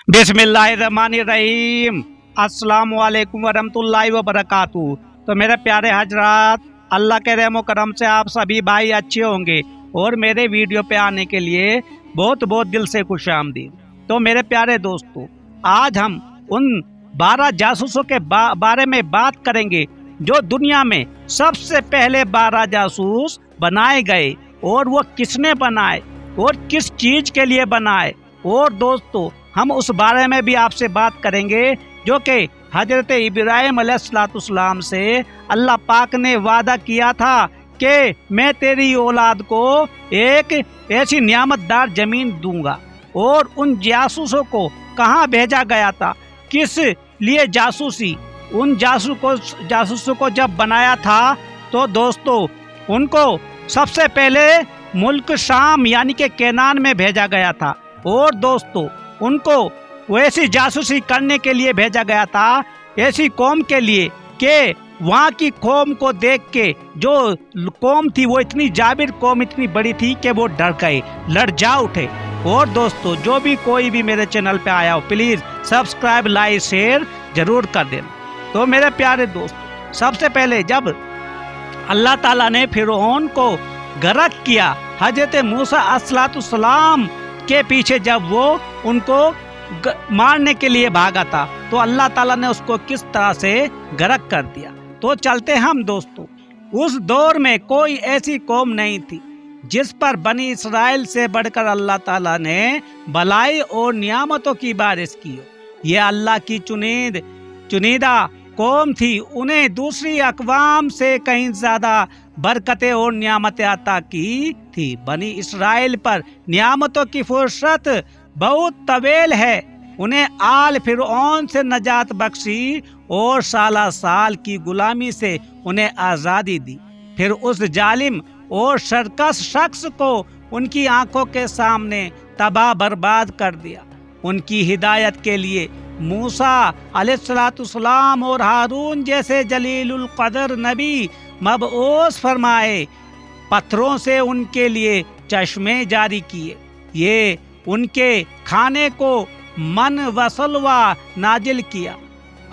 बिस्मिल्लाहिर्रहमानिर्रहीम। अस्सलाम वालेकुम वरहमतुल्लाहि वबरकातुहू। तो मेरे प्यारे हजरात, अल्लाह के रहमो करम से आप सभी भाई अच्छे होंगे और मेरे वीडियो पे आने के लिए बहुत बहुत दिल से खुशामदीद। तो मेरे प्यारे दोस्तों, आज हम उन 12 जासूसों के बारे में बात करेंगे जो दुनिया में सबसे पहले 12 जासूस बनाए गए, और वो किसने बनाए और किस चीज के लिए बनाए। और दोस्तों, हम उस बारे में भी आपसे बात करेंगे जो कि हजरत इब्राहिम अलैहिस्सलाम से अल्लाह पाक ने वादा किया था कि मैं तेरी औलाद को एक ऐसी नियामतदार जमीन दूंगा। और उन जासूसों को कहाँ भेजा गया था, किस लिए जासूसी, उन जासूसों को जब बनाया था तो दोस्तों उनको सबसे पहले मुल्क शाम यानी कि केनान में भेजा गया था। और दोस्तों उनको वैसी जासूसी करने के लिए भेजा गया था, ऐसी कौम के लिए कि वहाँ की कौम को देख के जो कौम थी वो इतनी जाबिर कौम, इतनी बड़ी थी कि वो डर गए, लड़जा उठे। और दोस्तों, जो भी कोई भी मेरे चैनल पे आया हो, प्लीज़ सब्सक्राइब लाइक शेयर जरूर कर देना। तो मेरे प्यारे दोस्तों, सबसे पहले जब अल्लाह ताला ने फिरौन को गर्क किया, हजरत मूसा अलैहिस्सलाम के पीछे जब वो उनको मारने के लिए भागा था, तो अल्लाह ताला ने उसको किस तरह से गर्क कर दिया। तो चलते हम दोस्तों, उस दौर में कोई ऐसी कौम नहीं थी जिस पर बनी इसराइल से बढ़कर अल्लाह ताला ने भलाई और नियामतों की बारिश की हो। ये अल्लाह की चुनिंदा कौम थी, उन्हें दूसरी अक़वाम से कहीं ज्यादा बरकतें और नियामतें अता की थी। बनी इसराइल पर नियामतों की फुर्सत बहुत तवील है। उन्हें आल फिरौन से नजात बख्शी और साला साल की गुलामी से उन्हें आज़ादी दी। फिर उस जालिम और सरकश शख्स को उनकी आंखों के सामने तबाह बर्बाद कर दिया। उनकी हिदायत के लिए मूसा अलैहिस्सलाम और हारून जैसे जलीलुल कदर नबी मबऊस फरमाए। पत्थरों से उनके लिए चश्मे जारी किए, ये उनके खाने को मन वसलवा नाजिल किया।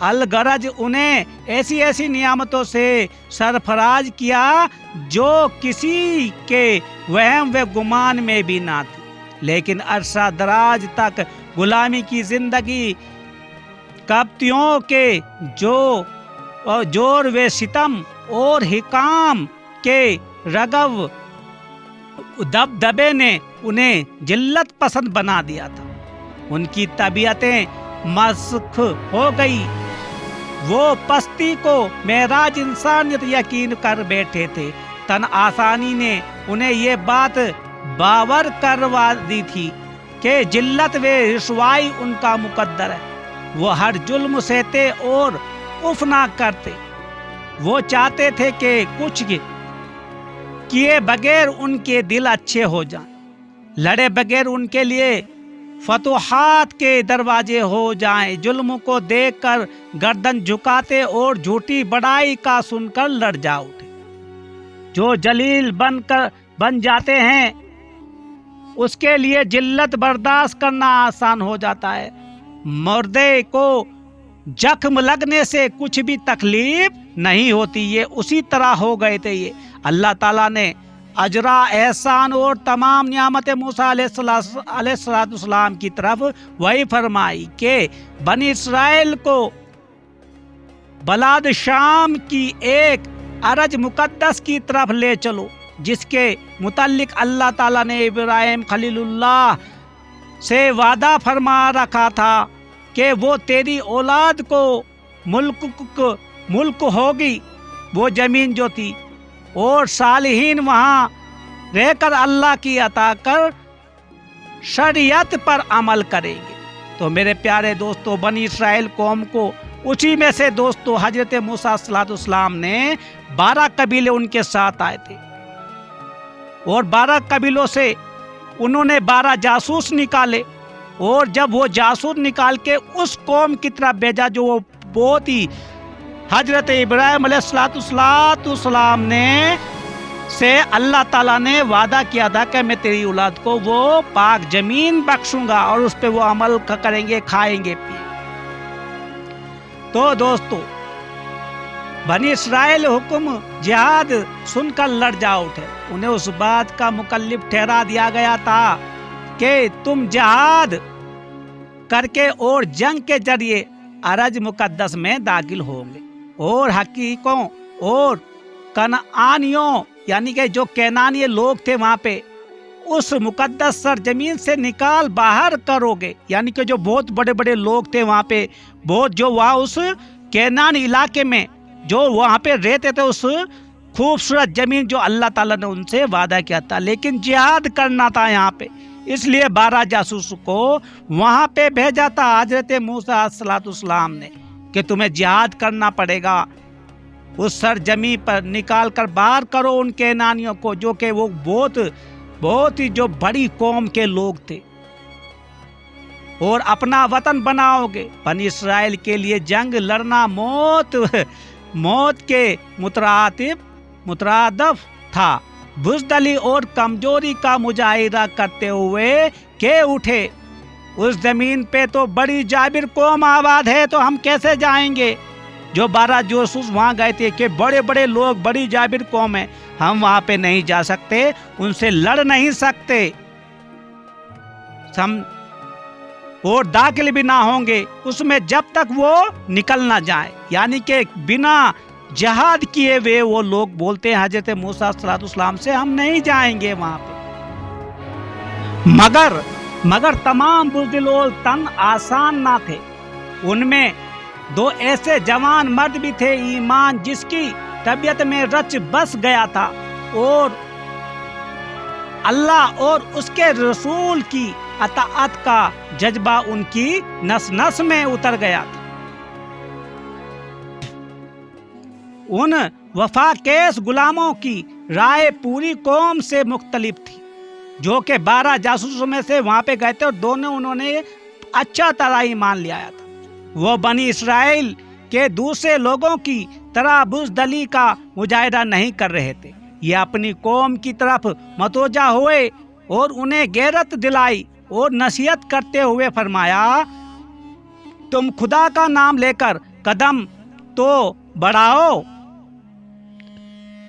अलगरज उन्हें ऐसी ऐसी नियामतों से सरफराज किया जो किसी के वहम व गुमान में भी ना थी। लेकिन अरसा दराज तक गुलामी की जिंदगी, कप्तियों के जोर व सितम और हिकाम के रगव दबदबे ने उन्हें जिल्लत पसंद बना दिया था। उनकी तबीयतें मस्ख हो गई, वो पस्ती को मेराज इंसानियत यकीन कर बैठे थे। तन आसानी ने उन्हें ये बात बावर करवा दी थी कि जिल्लत व रिसवाई उनका मुकद्दर है। वो हर जुल्म सहते और उफ ना करते। वो चाहते थे कि कुछ किए बगैर उनके दिल अच्छे हो जाएं, लड़े बगैर उनके लिए फतुहात के दरवाजे हो जाएं। जुल्म को देखकर गर्दन झुकाते और झूठी बड़ाई का सुनकर लड़ जा उठे। जो जलील बन जाते हैं उसके लिए जिल्लत बर्दाश्त करना आसान हो जाता है। मुर्दे को जख्म लगने से कुछ भी तकलीफ नहीं होती, ये उसी तरह हो गए थे। ये अल्लाह ताला ने अजरा एहसान और तमाम नियामतें मूसा अलैहिस्सलाम की तरफ वही फरमाई कि बनी इसराइल को बलाद शाम की एक अरज मुकद्दस की तरफ ले चलो, जिसके मुतल्लिक अल्लाह ताला ने इब्राहिम खलीलुल्लाह से वादा फरमा रखा था कि वो तेरी औलाद को मुल्क होगी, वो जमीन जो थी, और सालिहीन वहाँ रहकर अल्लाह की अता कर शरीयत पर अमल करेंगे। तो मेरे प्यारे दोस्तों, बनी इसराइल कौम को उसी में से दोस्तों हजरत मूसा अलैहिस्सलाम ने 12 कबीले उनके साथ आए थे, और 12 कबीलों से उन्होंने 12 जासूस निकाले। और जब वो जासूस निकाल के उस कौम की तरफ भेजा जो वो बहुत ही हजरत इब्राहिम अलैहिस्सलाम ने से अल्लाह ताला ने वादा किया था कि मैं तेरी औलाद को वो पाक जमीन बख्शूंगा और उस पे वो अमल करेंगे, खाएंगे पिएंगे। तो दोस्तों, बनी इस्राएल हुक्म जिहाद सुनकर लड़ जा उठे। उन्हें उस बात का मुकल्लिफ ठहरा दिया गया था कि तुम जिहाद करके और जंग के जरिए अरज मुकद्दस में दाखिल होंगे और हकीकों और कनानियों यानी कि जो कैनानी लोग थे वहाँ पे, उस मुकद्दस सरजमीन से निकाल बाहर करोगे। यानी कि जो बहुत बड़े बड़े लोग थे वहाँ पे, बहुत जो वहाँ उस कैनान इलाके में जो वहाँ पे रहते थे, उस खूबसूरत जमीन जो अल्लाह ताला ने उनसे वादा किया था, लेकिन जिहाद करना था यहाँ पे, इसलिए 12 जासूस को वहाँ पे भेजा था हजरत मूसा अलैहिस्सलाम ने कि तुम्हें जिहाद करना पड़ेगा। उस सरजमी पर निकाल कर बाहर करो उन कैनानियों को, जो कि वो बहुत ही जो बड़ी कौम के लोग थे, और अपना वतन बनाओगे। बनी इस्राएल के लिए जंग लड़ना मौत के मुतरादफ था। बुज़दली और कमजोरी का मुजाहिदा करते हुए के उठे। उस जमीन पे तो बड़ी जाबिर कौम आबाद है, तो हम कैसे जाएंगे? जो 12 जासूस वहाँ गए थे कि बड़े बड़े लोग, बड़ी जाबिर कौम है, हम वहाँ पे नहीं जा सकते, उनसे लड़ नहीं सकते, और दाखिल भी ना होंगे उसमें जब तक वो निकल ना जाए। यानी कि बिना जिहाद किए हुए वो लोग बोलते हैं हजरत मूसा अलैहिस्सलाम से, हम नहीं जाएंगे वहाँ पे। मगर तमाम बुज़दिल और तन आसान ना थे। उनमें 2 ऐसे जवान मर्द भी थे, ईमान जिसकी तबीयत में रच बस गया था और अल्लाह और उसके रसूल की अताअत का जज्बा उनकी नस नस में उतर गया था। उन वफाकेश गुलामों की राय पूरी कौम से मुख्तलिफ थी, जो कि 12 जासूसों में से वहाँ पे गए थे और दोनों उन्होंने अच्छा तरह ईमान ले आया था। वो बनी इस्राएल के दूसरे लोगों की तरह बुज़दली का मुजाहिदा नहीं कर रहे थे। ये अपनी कौम की तरफ मतवज्जा हुए और उन्हें गैरत दिलाई और नसीहत करते हुए फरमाया, तुम खुदा का नाम लेकर कदम तो बढ़ाओ,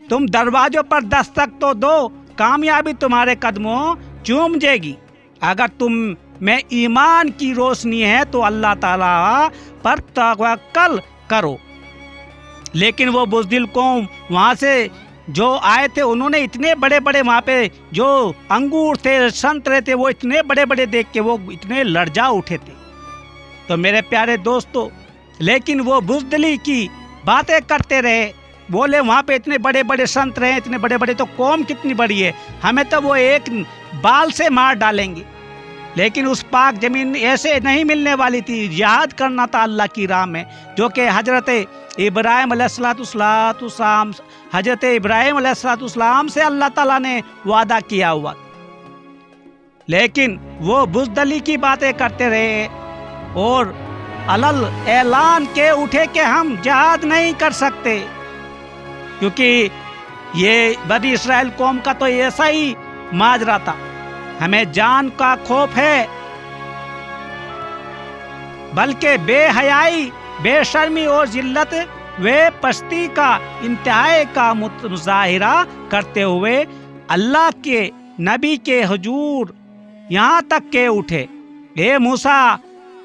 तुम दरवाजों पर दस्तक तो दो, कामयाबी तुम्हारे कदमों चूम जाएगी। अगर तुम में ईमान की रोशनी है तो अल्लाह ताला पर तवक्कल करो। लेकिन वो बुज़दिल कौम वहाँ से जो आए थे, उन्होंने इतने बड़े बड़े वहाँ पे जो अंगूर थे, संतरे थे, वो इतने बड़े बड़े देख के वो इतने लड़जा उठे थे। तो मेरे प्यारे दोस्तों, लेकिन वो बुज़दिली की बातें करते रहे, बोले वहाँ पे इतने बड़े बड़े संत रहे, इतने बड़े बड़े, तो कौम कितनी बड़ी है, हमें तो वो एक बाल से मार डालेंगे। लेकिन उस पाक जमीन ऐसे नहीं मिलने वाली थी। जिहाद करना था अल्लाह की राह में, जो कि हजरत इब्राहिम अलैहिस्सलाम से अल्लाह ताला ने वादा किया हुआ। लेकिन वो बुज़दली की बातें करते रहे और अलल ऐलान के उठे कि हम जिहाद नहीं कर सकते, क्योंकि ये बनी इस्राएल कौम का तो ऐसा ही माजरा था, हमें जान का खौफ है, बल्कि बेहयाई, बेशर्मी और जिल्लत वे पस्ती का इंतहाई का मुजाहिरा करते हुए अल्लाह के नबी के हुजूर यहाँ तक के उठे, ए मूसा,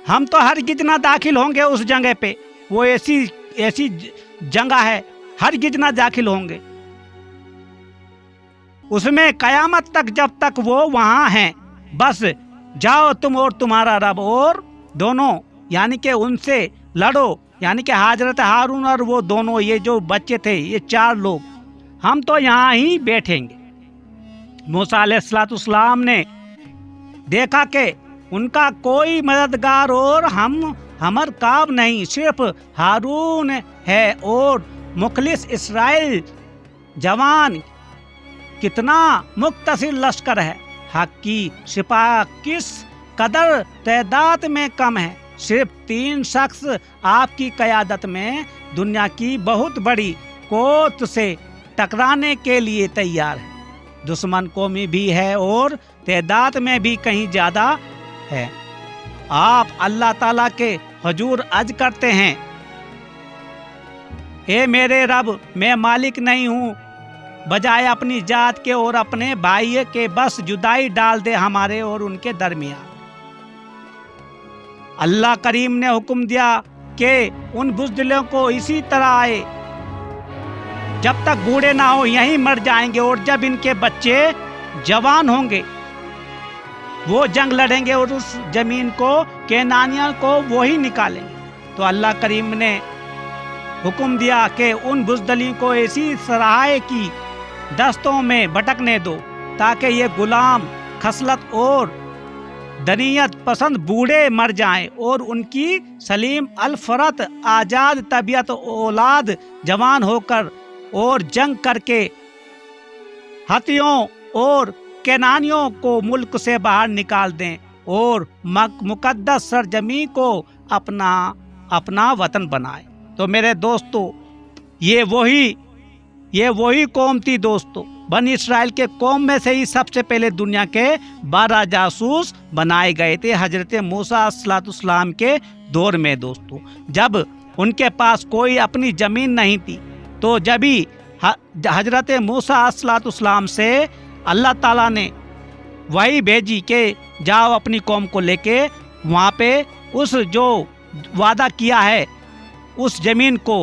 हम तो हरगिज़ ना दाखिल होंगे उस जगह पे, वो ऐसी जगह है, हरगिज़ ना दाखिल होंगे उसमें कयामत तक, जब तक वो वहाँ हैं। बस जाओ तुम और तुम्हारा रब और दोनों, यानी कि उनसे लड़ो, यानी कि हजरत हारून और वो दोनों, ये जो बच्चे थे, ये 4 लोग, हम तो यहाँ ही बैठेंगे। मूसा अलैहिस्सलाम ने देखा कि उनका कोई मददगार और हमर काब नहीं, सिर्फ हारून है और मुखलिस इस्राएल जवान, कितना मुख्तसिर लश्कर है, हक की सिपाह किस कदर तादाद में कम है, सिर्फ 3 शख्स आपकी क़यादत में दुनिया की बहुत बड़ी कोत से टकराने के लिए तैयार है। दुश्मन कौमी भी है और तादाद में भी कहीं ज़्यादा है। आप अल्लाह ताला के हुजूर अर्ज करते हैं, ए मेरे रब, मैं मालिक नहीं हूँ, बजाय अपनी जात के और अपने भाई के बस जुदाई डाल दे हमारे और उनके दरमियान। अल्लाह करीम ने हुक्म दिया कि उन बुज़दिलों को इसी तरह आए जब तक बूढ़े ना हो, यहीं मर जाएंगे, और जब इनके बच्चे जवान होंगे वो जंग लड़ेंगे और उस जमीन को, केनानियों को वो ही निकालेंगे। तो अल्लाह करीम ने हुक्म दिया कि उन बुज़दिलों को ऐसी सराय की दस्तों में भटकने दो ताकि ये गुलाम खसलत और दनियत पसंद बूढ़े मर जाएं और उनकी सलीम अलफरत आज़ाद तबीयत औलाद जवान होकर और जंग करके हथियों और केनानियों को मुल्क से बाहर निकाल दें और मुकद्दस सरजमी को अपना वतन बनाए। तो मेरे दोस्तों, ये वही कौम थी दोस्तों। बनी इसराइल के कौम में से ही सबसे पहले दुनिया के 12 जासूस बनाए गए थे हजरत मूसा अलैहिस्सलाम के दौर में दोस्तों। जब उनके पास कोई अपनी ज़मीन नहीं थी तो जब ही हजरत मूसा अलैहिस्सलाम से अल्लाह ताला ने वही भेजी कि जाओ अपनी कौम को लेके वहाँ पे उस जो वादा किया है उस ज़मीन को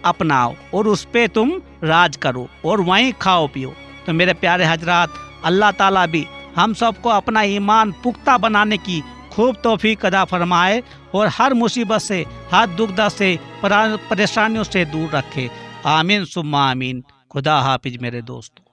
अपनाओ और उस पे तुम राज करो और वहीं खाओ पियो। तो मेरे प्यारे हजरात, अल्लाह ताला भी हम सबको अपना ईमान पुख्ता बनाने की खूब तौफीक अदा फरमाए और हर मुसीबत से, हर दुख दर्द से, परेशानियों से दूर रखे। आमीन सुम्मा आमीन। खुदा हाफिज मेरे दोस्त।